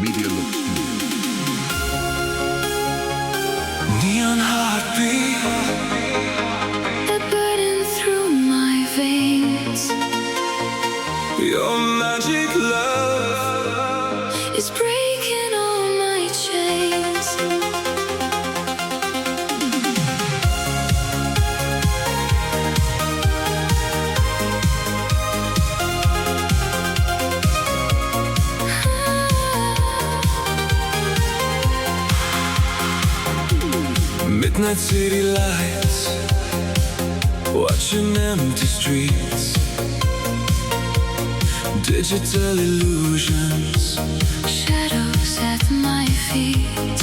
Media Look Studio. Neon heartbeat, that burning through my veins. your magic love It's breaking all my chains. Midnight city lights, watching empty streets, digital illusions, Shadows at my feet,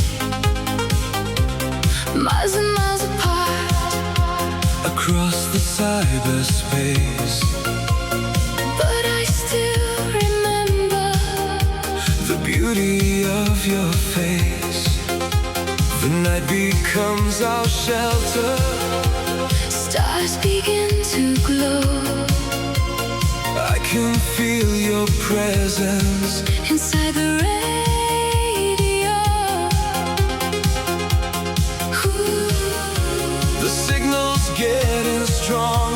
miles and miles apart, across the cyberspace. but I still remember The beauty of your face. The night becomes our shelter. stars begin to glow I can feel your presence. inside the radio. Ooh, The signal's getting strong.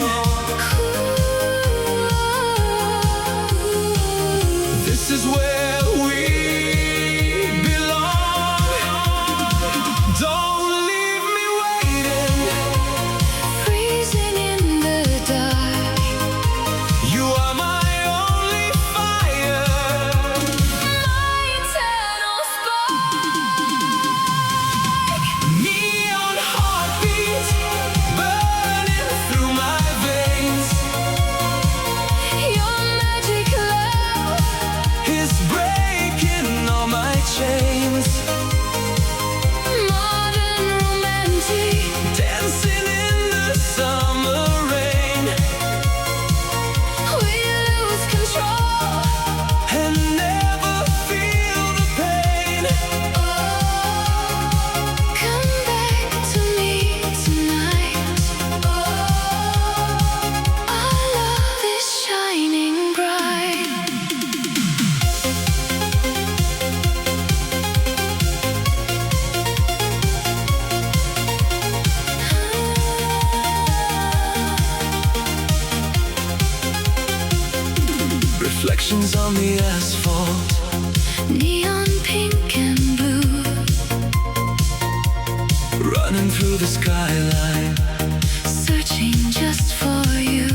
This is where we belong. Don't leave me waiting. freezing in the dark. You are my only fire. My eternal spark. Neon heartbeat burning through my veins. Your magic love It's breaking all my chains. modern romantic. Dancing in the summer rain. We lose control. And never feel the pain. Oh, come back to me tonight. Oh, our love is shining bright. Reflections on the asphalt, Neon pink and blue, running through the skyline. searching just for you.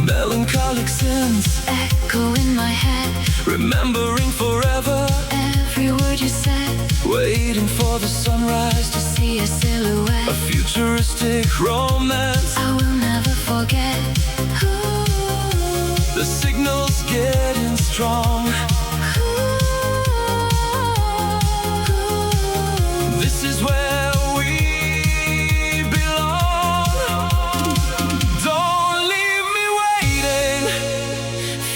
Melancholic synths, Echo in my head, remembering forever. every word you said. Waiting for the sunrise to See a a silhouette futuristic romance. I will never forget. Ooh, The signal's getting strong. This is where we belong. Don't leave me waiting.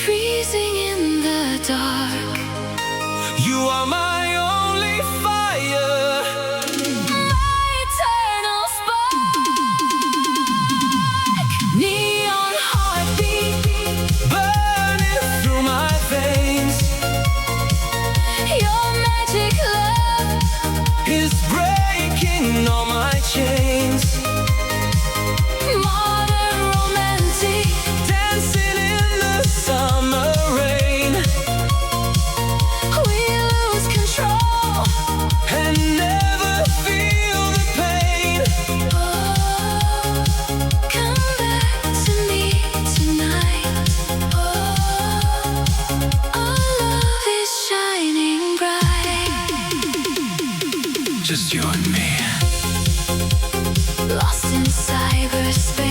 freezing in the dark. You are my only fire. My eternal spark. Neon heartbeat. Burning through my veins. Your magic love Is breaking all my chains. modern romantic. Dancing in the summer rain. We lose control. And never feel the pain. Oh, come back to me tonight. Oh, our love is shining bright. Just you and me. Lost in cyberspace.